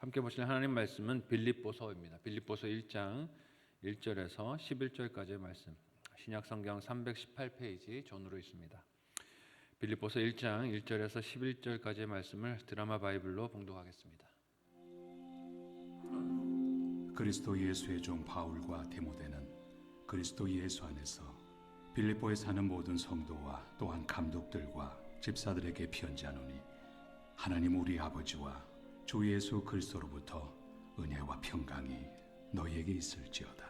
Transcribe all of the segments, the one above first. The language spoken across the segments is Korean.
함께 보실 하나님 말씀은 빌립보서입니다. 빌립보서 1장 1절에서 11절까지의 말씀. 신약 성경 318페이지 전으로 있습니다. 빌립보서 1장 1절에서 11절까지의 말씀을 드라마 바이블로 봉독하겠습니다. 그리스도 예수의 종 바울과 디모데는 그리스도 예수 안에서 빌립보에 사는 모든 성도와 또한 감독들과 집사들에게 편지하노니 하나님 우리 아버지와 주 예수 그리스도로부터 은혜와 평강이 너희에게 있을지어다.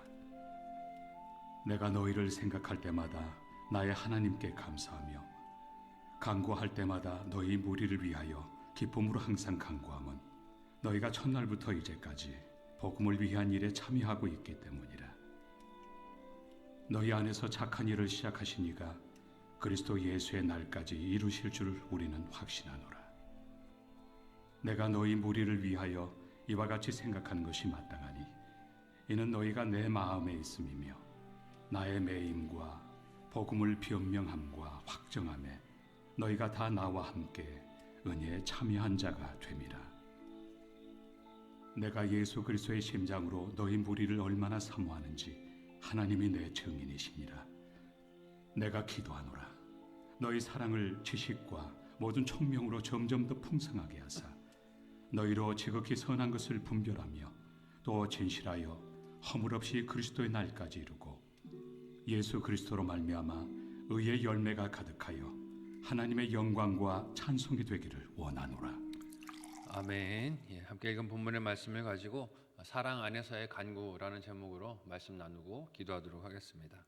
내가 너희를 생각할 때마다 나의 하나님께 감사하며 간구할 때마다 너희 무리를 위하여 기쁨으로 항상 간구함은 너희가 첫날부터 이제까지 복음을 위한 일에 참여하고 있기 때문이라. 너희 안에서 착한 일을 시작하신 이가 그리스도 예수의 날까지 이루실 줄 우리는 확신하노라. 내가 너희 무리를 위하여 이와 같이 생각하는 것이 마땅하니 이는 너희가 내 마음에 있음이며 나의 매임과 복음을 변명함과 확정함에 너희가 다 나와 함께 은혜에 참여한 자가 됨이라. 내가 예수 그리스도의 심장으로 너희 무리를 얼마나 사모하는지 하나님이 내 증인이시니라. 내가 기도하노라. 너희 사랑을 지식과 모든 총명으로 점점 더 풍성하게 하사 너희로 지극히 선한 것을 분별하며 또 진실하여 허물 없이 그리스도의 날까지 이루고 예수 그리스도로 말미암아 의의 열매가 가득하여 하나님의 영광과 찬송이 되기를 원하노라. 아멘. 함께 읽은 본문의 말씀을 가지고 사랑 안에서의 간구라는 제목으로 말씀 나누고 기도하도록 하겠습니다.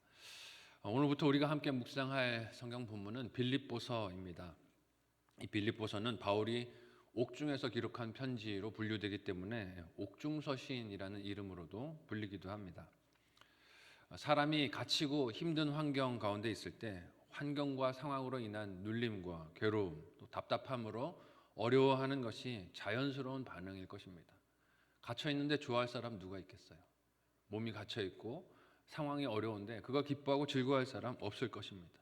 오늘부터 우리가 함께 묵상할 성경 본문은 빌립보서입니다. 이 빌립보서는 바울이 옥중에서 기록한 편지로 분류되기 때문에 옥중서신이라는 이름으로도 불리기도 합니다. 사람이 갇히고 힘든 환경 가운데 있을 때 환경과 상황으로 인한 눌림과 괴로움, 또 답답함으로 어려워하는 것이 자연스러운 반응일 것입니다. 갇혀 있는데 좋아할 사람 누가 있겠어요? 몸이 갇혀 있고 상황이 어려운데 그거 기뻐하고 즐거워할 사람 없을 것입니다.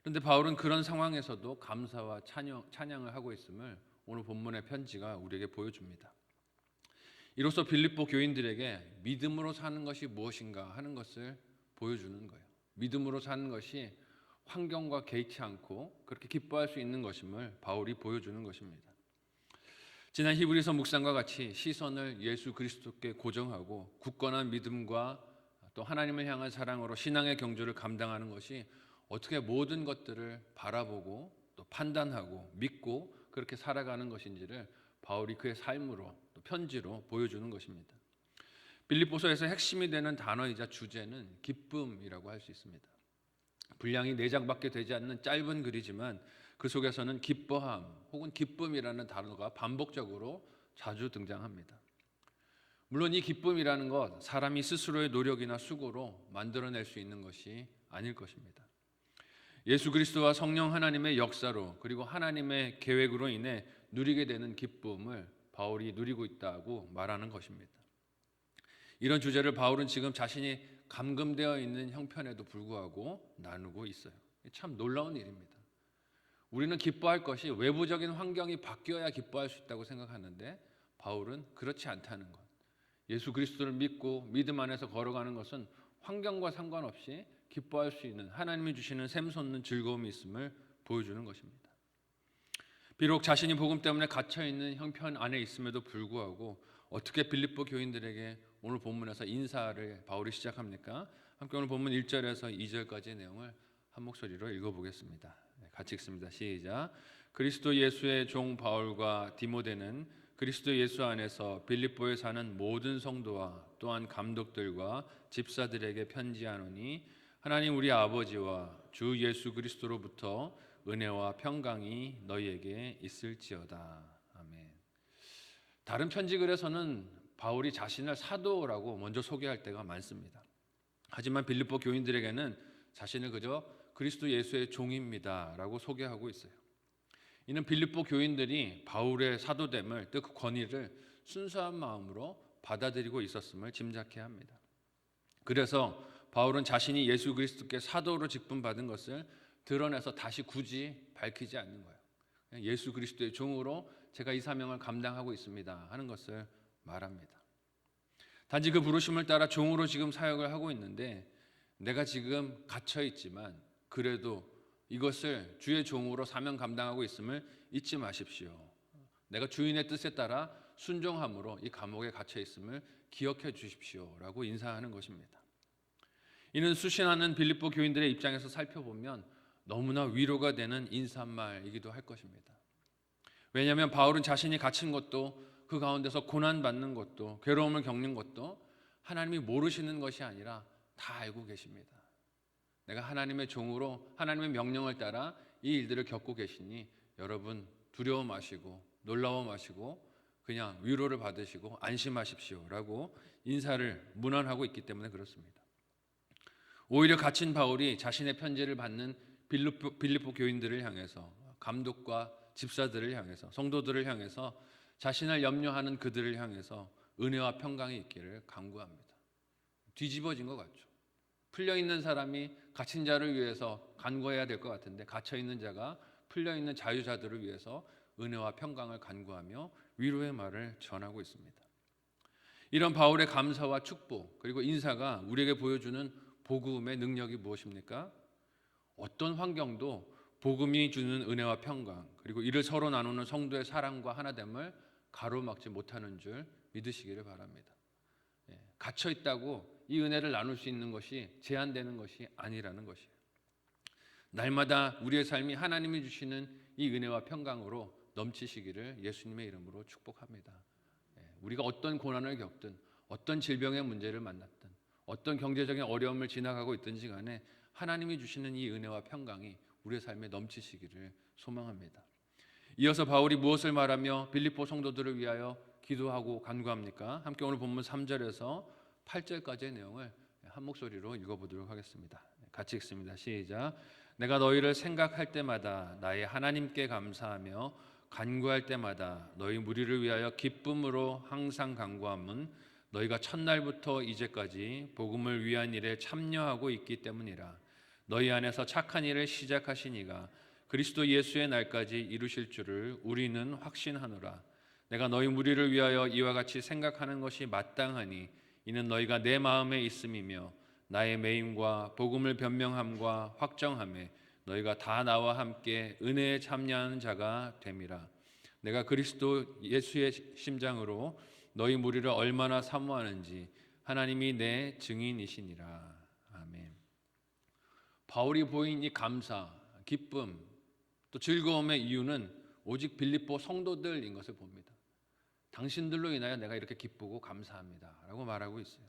그런데 바울은 그런 상황에서도 감사와 찬양을 하고 있음을 오늘 본문의 편지가 우리에게 보여줍니다. 이로써 빌립보 교인들에게 믿음으로 사는 것이 무엇인가 하는 것을 보여주는 거예요. 믿음으로 사는 것이 환경과 개의치 않고 그렇게 기뻐할 수 있는 것임을 바울이 보여주는 것입니다. 지난 히브리서 묵상과 같이 시선을 예수 그리스도께 고정하고 굳건한 믿음과 또 하나님을 향한 사랑으로 신앙의 경주를 감당하는 것이 어떻게 모든 것들을 바라보고 또 판단하고 믿고 그렇게 살아가는 것인지를 바울이 그의 삶으로 또 편지로 보여주는 것입니다. 빌립보서에서 핵심이 되는 단어이자 주제는 기쁨이라고 할 수 있습니다. 분량이 4장밖에 되지 않는 짧은 글이지만 그 속에서는 기뻐함 혹은 기쁨이라는 단어가 반복적으로 자주 등장합니다. 물론 이 기쁨이라는 것 사람이 스스로의 노력이나 수고로 만들어낼 수 있는 것이 아닐 것입니다. 예수 그리스도와 성령 하나님의 역사로 그리고 하나님의 계획으로 인해 누리게 되는 기쁨을 바울이 누리고 있다고 말하는 것입니다. 이런 주제를 바울은 지금 자신이 감금되어 있는 형편에도 불구하고 나누고 있어요. 참 놀라운 일입니다. 우리는 기뻐할 것이 외부적인 환경이 바뀌어야 기뻐할 수 있다고 생각하는데 바울은 그렇지 않다는 것. 예수 그리스도를 믿고 믿음 안에서 걸어가는 것은 환경과 상관없이 기뻐할 수 있는 하나님이 주시는 샘솟는 즐거움이 있음을 보여주는 것입니다. 비록 자신이 복음 때문에 갇혀있는 형편 안에 있음에도 불구하고 어떻게 빌립보 교인들에게 오늘 본문에서 인사를 바울이 시작합니까? 함께 오늘 본문 1절에서 2절까지의 내용을 한 목소리로 읽어보겠습니다. 같이 읽습니다. 시작. 그리스도 예수의 종 바울과 디모데는 그리스도 예수 안에서 빌립보에 사는 모든 성도와 또한 감독들과 집사들에게 편지하노니 하나님 우리 아버지와 주 예수 그리스도로부터 은혜와 평강이 너희에게 있을지어다. 아멘. 다른 편지글에서는 바울이 자신을 사도라고 먼저 소개할 때가 많습니다. 하지만 빌립보 교인들에게는 자신을 그저 그리스도 예수의 종입니다 라고 소개하고 있어요. 이는 빌립보 교인들이 바울의 사도됨을 또 그 권위를 순수한 마음으로 받아들이고 있었음을 짐작해야 합니다. 그래서 바울은 자신이 예수 그리스도께 사도로 직분받은 것을 드러내서 다시 굳이 밝히지 않는 거예요. 예수 그리스도의 종으로 제가 이 사명을 감당하고 있습니다 하는 것을 말합니다. 단지 그 부르심을 따라 종으로 지금 사역을 하고 있는데 내가 지금 갇혀 있지만 그래도 이것을 주의 종으로 사명 감당하고 있음을 잊지 마십시오. 내가 주인의 뜻에 따라 순종함으로 이 감옥에 갇혀 있음을 기억해 주십시오라고 인사하는 것입니다. 이는 수신하는 빌립보 교인들의 입장에서 살펴보면 너무나 위로가 되는 인사말이기도 할 것입니다. 왜냐하면 바울은 자신이 갇힌 것도 그 가운데서 고난받는 것도 괴로움을 겪는 것도 하나님이 모르시는 것이 아니라 다 알고 계십니다. 내가 하나님의 종으로 하나님의 명령을 따라 이 일들을 겪고 계시니 여러분 두려워 마시고 놀라워 마시고 그냥 위로를 받으시고 안심하십시오라고 인사를 문안하고 있기 때문에 그렇습니다. 오히려 갇힌 바울이 자신의 편지를 받는 빌립보 교인들을 향해서 감독과 집사들을 향해서 성도들을 향해서 자신을 염려하는 그들을 향해서 은혜와 평강이 있기를 간구합니다. 뒤집어진 것 같죠. 풀려있는 사람이 갇힌 자를 위해서 간구해야 될 것 같은데 갇혀있는 자가 풀려있는 자유자들을 위해서 은혜와 평강을 간구하며 위로의 말을 전하고 있습니다. 이런 바울의 감사와 축복 그리고 인사가 우리에게 보여주는 복음의 능력이 무엇입니까? 어떤 환경도 복음이 주는 은혜와 평강 그리고 이를 서로 나누는 성도의 사랑과 하나됨을 가로막지 못하는 줄 믿으시기를 바랍니다. 갇혀 있다고 이 은혜를 나눌 수 있는 것이 제한되는 것이 아니라는 것이에요. 날마다 우리의 삶이 하나님이 주시는 이 은혜와 평강으로 넘치시기를 예수님의 이름으로 축복합니다. 우리가 어떤 고난을 겪든 어떤 질병의 문제를 만났든 어떤 경제적인 어려움을 지나가고 있든지 간에 하나님이 주시는 이 은혜와 평강이 우리의 삶에 넘치시기를 소망합니다. 이어서 바울이 무엇을 말하며 빌립보 성도들을 위하여 기도하고 간구합니까? 함께 오늘 본문 3절에서 8절까지의 내용을 한 목소리로 읽어보도록 하겠습니다. 같이 읽습니다. 시작. 내가 너희를 생각할 때마다 나의 하나님께 감사하며 간구할 때마다 너희 무리를 위하여 기쁨으로 항상 간구함은 너희가 첫날부터 이제까지 복음을 위한 일에 참여하고 있기 때문이라. 너희 안에서 착한 일을 시작하신 이가 그리스도 예수의 날까지 이루실 줄을 우리는 확신하노라. 내가 너희 무리를 위하여 이와 같이 생각하는 것이 마땅하니 이는 너희가 내 마음에 있음이며 나의 매임과 복음을 변명함과 확정함에 너희가 다 나와 함께 은혜에 참여하는 자가 됨이라. 내가 그리스도 예수의 심장으로 너희 무리를 얼마나 사모하는지 하나님이 내 증인이시니라. 아멘. 바울이 보인 이 감사, 기쁨, 또 즐거움의 이유는 오직 빌립보 성도들인 것을 봅니다. 당신들로 인하여 내가 이렇게 기쁘고 감사합니다 라고 말하고 있어요.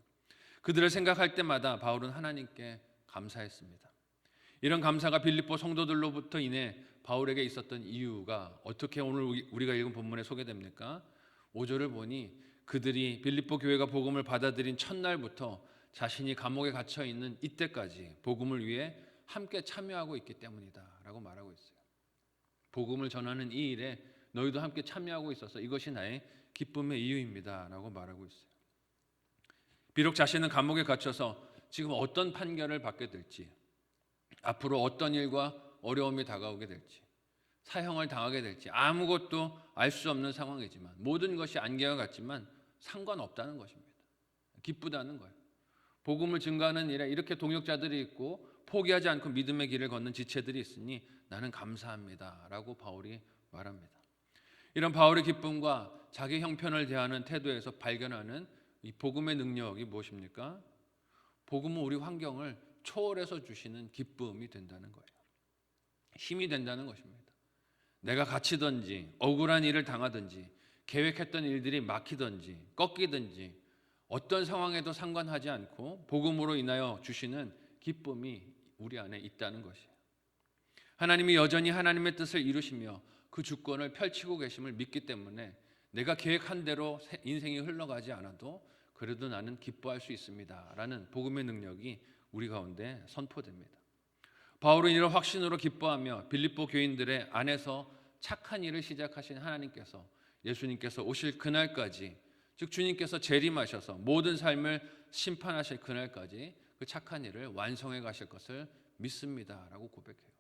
그들을 생각할 때마다 바울은 하나님께 감사했습니다. 이런 감사가 빌립보 성도들로부터 인해 바울에게 있었던 이유가 어떻게 오늘 우리가 읽은 본문에 소개됩니까? 5절을 보니 그들이 빌립보 교회가 복음을 받아들인 첫날부터 자신이 감옥에 갇혀 있는 이때까지 복음을 위해 함께 참여하고 있기 때문이다 라고 말하고 있어요. 복음을 전하는 이 일에 너희도 함께 참여하고 있어서 이것이 나의 기쁨의 이유입니다 라고 말하고 있어요. 비록 자신은 감옥에 갇혀서 지금 어떤 판결을 받게 될지, 앞으로 어떤 일과 어려움이 다가오게 될지, 사형을 당하게 될지 아무것도 알 수 없는 상황이지만 모든 것이 안개와 같지만 상관없다는 것입니다. 기쁘다는 거예요. 복음을 증거하는 일에 이렇게 동역자들이 있고 포기하지 않고 믿음의 길을 걷는 지체들이 있으니 나는 감사합니다 라고 바울이 말합니다. 이런 바울의 기쁨과 자기 형편을 대하는 태도에서 발견하는 이 복음의 능력이 무엇입니까? 복음은 우리 환경을 초월해서 주시는 기쁨이 된다는 거예요. 힘이 된다는 것입니다. 내가 갇히든지 억울한 일을 당하든지 계획했던 일들이 막히든지 꺾이든지 어떤 상황에도 상관하지 않고 복음으로 인하여 주시는 기쁨이 우리 안에 있다는 것이에요. 하나님이 여전히 하나님의 뜻을 이루시며 그 주권을 펼치고 계심을 믿기 때문에 내가 계획한 대로 인생이 흘러가지 않아도 그래도 나는 기뻐할 수 있습니다 라는 복음의 능력이 우리 가운데 선포됩니다. 바울은 이런 확신으로 기뻐하며 빌립보 교인들의 안에서 착한 일을 시작하신 하나님께서 예수님께서 오실 그날까지, 즉 주님께서 재림하셔서 모든 삶을 심판하실 그날까지 그 착한 일을 완성해 가실 것을 믿습니다 라고 고백해요.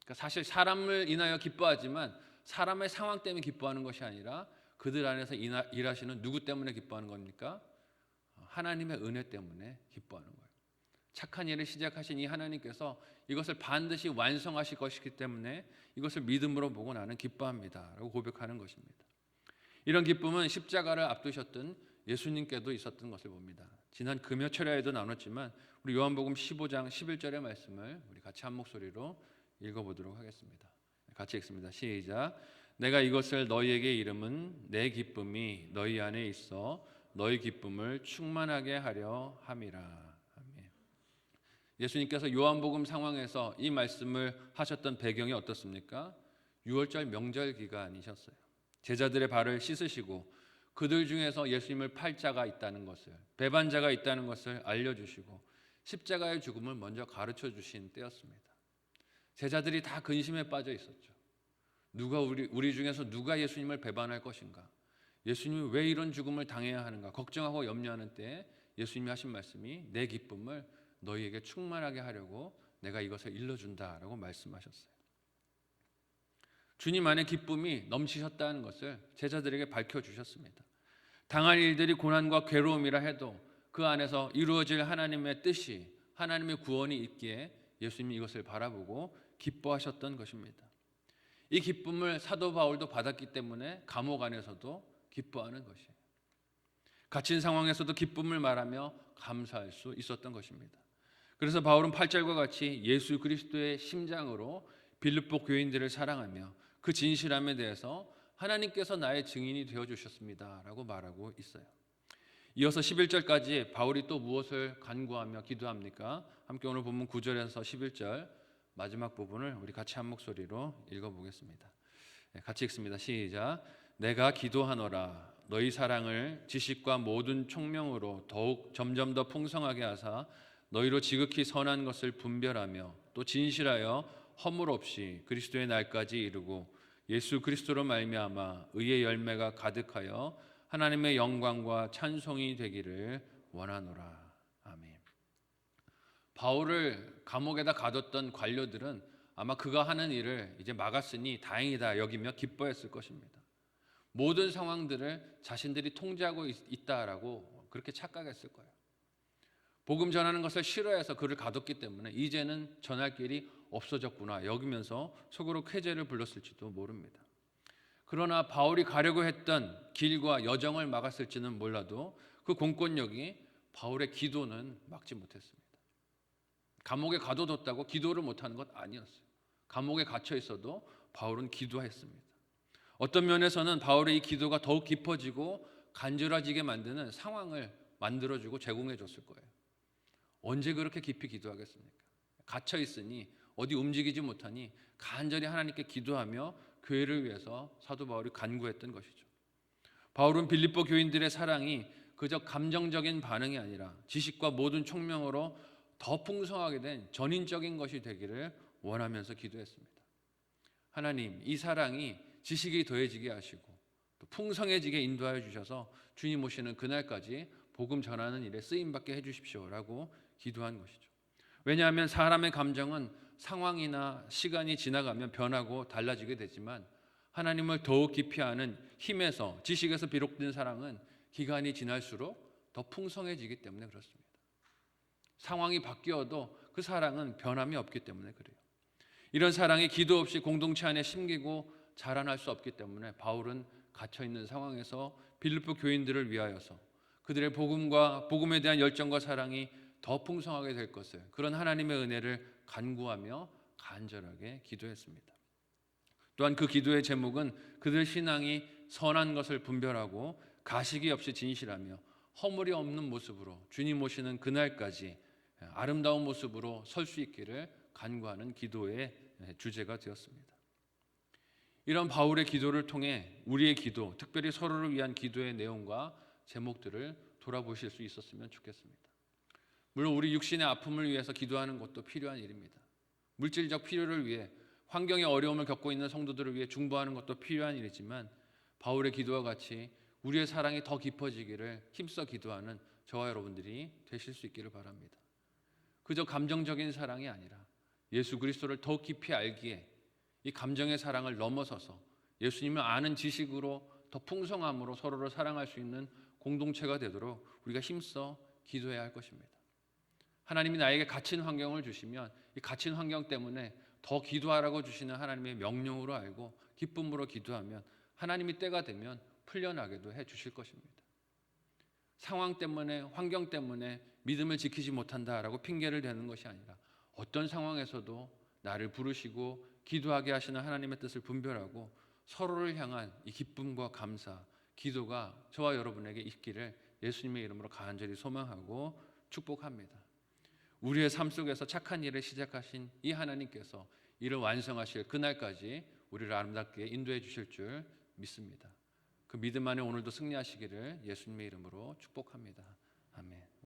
그러니까 사실 사람을 인하여 기뻐하지만 사람의 상황 때문에 기뻐하는 것이 아니라 그들 안에서 일하시는 누구 때문에 기뻐하는 겁니까? 하나님의 은혜 때문에 기뻐하는 거예요. 착한 일을 시작하신 이 하나님께서 이것을 반드시 완성하실 것이기 때문에 이것을 믿음으로 보고 나는 기뻐합니다 라고 고백하는 것입니다. 이런 기쁨은 십자가를 앞두셨던 예수님께도 있었던 것을 봅니다. 지난 금요철야에도 나눴지만 우리 요한복음 15장 11절의 말씀을 우리 같이 한 목소리로 읽어보도록 하겠습니다. 같이 읽습니다. 시작. 내가 이것을 너희에게 이름은 내 기쁨이 너희 안에 있어 너희 기쁨을 충만하게 하려 함이라. 아멘. 예수님께서 요한복음 상황에서 이 말씀을 하셨던 배경이 어떻습니까? 6월절 명절 기간이셨어요. 제자들의 발을 씻으시고 그들 중에서 예수님을 팔 자가 있다는 것을, 배반자가 있다는 것을 알려주시고 십자가의 죽음을 먼저 가르쳐 주신 때였습니다. 제자들이 다 근심에 빠져 있었죠. 우리 중에서 누가 예수님을 배반할 것인가? 예수님이 왜 이런 죽음을 당해야 하는가? 걱정하고 염려하는 때에 예수님이 하신 말씀이 내 기쁨을 너희에게 충만하게 하려고 내가 이것을 일러준다라고 말씀하셨어요. 주님 안에 기쁨이 넘치셨다는 것을 제자들에게 밝혀주셨습니다. 당할 일들이 고난과 괴로움이라 해도 그 안에서 이루어질 하나님의 뜻이, 하나님의 구원이 있기에 예수님이 이것을 바라보고 기뻐하셨던 것입니다. 이 기쁨을 사도 바울도 받았기 때문에 감옥 안에서도 기뻐하는 것이에요. 갇힌 상황에서도 기쁨을 말하며 감사할 수 있었던 것입니다. 그래서 바울은 8절과 같이 예수 그리스도의 심장으로 빌립보 교인들을 사랑하며 그 진실함에 대해서 하나님께서 나의 증인이 되어주셨습니다 라고 말하고 있어요. 이어서 11절까지 바울이 또 무엇을 간구하며 기도합니까? 함께 오늘 본문 9절에서 11절 마지막 부분을 우리 같이 한 목소리로 읽어보겠습니다. 같이 읽습니다. 시작. 내가 기도하노라 너희 사랑을 지식과 모든 총명으로 더욱 점점 더 풍성하게 하사 너희로 지극히 선한 것을 분별하며 또 진실하여 허물 없이 그리스도의 날까지 이루고 예수 그리스도로 말미암아 의의 열매가 가득하여 하나님의 영광과 찬송이 되기를 원하노라. 아멘. 바울을 감옥에다 가뒀던 관료들은 아마 그가 하는 일을 이제 막았으니 다행이다 여기며 기뻐했을 것입니다. 모든 상황들을 자신들이 통제하고 있다라고 그렇게 착각했을 거예요. 복음 전하는 것을 싫어해서 그를 가뒀기 때문에 이제는 전할 길이 없어졌구나 여기면서 속으로 쾌재를 불렀을지도 모릅니다. 그러나 바울이 가려고 했던 길과 여정을 막았을지는 몰라도 그 공권력이 바울의 기도는 막지 못했습니다. 감옥에 가둬뒀다고 기도를 못하는 것 아니었어요. 감옥에 갇혀 있어도 바울은 기도했습니다. 어떤 면에서는 바울의 이 기도가 더욱 깊어지고 간절해지게 만드는 상황을 만들어주고 제공해줬을 거예요. 언제 그렇게 깊이 기도하겠습니까? 갇혀 있으니 어디 움직이지 못하니 간절히 하나님께 기도하며 교회를 위해서 사도 바울이 간구했던 것이죠. 바울은 빌립보 교인들의 사랑이 그저 감정적인 반응이 아니라 지식과 모든 총명으로 더 풍성하게 된 전인적인 것이 되기를 원하면서 기도했습니다. 하나님, 이 사랑이 지식이 더해지게 하시고 또 풍성해지게 인도하여 주셔서 주님 오시는 그날까지 복음 전하는 일에 쓰임받게 해주십시오라고 기도한 것이죠. 왜냐하면 사람의 감정은 상황이나 시간이 지나가면 변하고 달라지게 되지만 하나님을 더욱 깊이 아는 힘에서 지식에서 비롯된 사랑은 기간이 지날수록 더 풍성해지기 때문에 그렇습니다. 상황이 바뀌어도 그 사랑은 변함이 없기 때문에 그래요. 이런 사랑이 기도 없이 공동체 안에 심기고 자라날 수 없기 때문에 바울은 갇혀있는 상황에서 빌립보 교인들을 위하여서 그들의 복음에 대한 열정과 사랑이 더 풍성하게 될 것을 그런 하나님의 은혜를 간구하며 간절하게 기도했습니다. 또한 그 기도의 제목은 그들 신앙이 선한 것을 분별하고 가식이 없이 진실하며 허물이 없는 모습으로 주님 오시는 그날까지 아름다운 모습으로 설 수 있기를 간구하는 기도의 주제가 되었습니다. 이런 바울의 기도를 통해 우리의 기도, 특별히 서로를 위한 기도의 내용과 제목들을 돌아보실 수 있었으면 좋겠습니다. 물론 우리 육신의 아픔을 위해서 기도하는 것도 필요한 일입니다. 물질적 필요를 위해 환경의 어려움을 겪고 있는 성도들을 위해 중보하는 것도 필요한 일이지만 바울의 기도와 같이 우리의 사랑이 더 깊어지기를 힘써 기도하는 저와 여러분들이 되실 수 있기를 바랍니다. 그저 감정적인 사랑이 아니라 예수 그리스도를 더 깊이 알기에 이 감정의 사랑을 넘어서서 예수님을 아는 지식으로 더 풍성함으로 서로를 사랑할 수 있는 공동체가 되도록 우리가 힘써 기도해야 할 것입니다. 하나님이 나에게 갇힌 환경을 주시면 이 갇힌 환경 때문에 더 기도하라고 주시는 하나님의 명령으로 알고 기쁨으로 기도하면 하나님이 때가 되면 풀려나게도 해 주실 것입니다. 상황 때문에, 환경 때문에 믿음을 지키지 못한다라고 핑계를 대는 것이 아니라 어떤 상황에서도 나를 부르시고 기도하게 하시는 하나님의 뜻을 분별하고 서로를 향한 이 기쁨과 감사, 기도가 저와 여러분에게 있기를 예수님의 이름으로 간절히 소망하고 축복합니다. 우리의 삶 속에서 착한 일을 시작하신 이 하나님께서 이를 완성하실 그날까지 우리를 아름답게 인도해 주실 줄 믿습니다. 그 믿음 안에 오늘도 승리하시기를 예수님의 이름으로 축복합니다.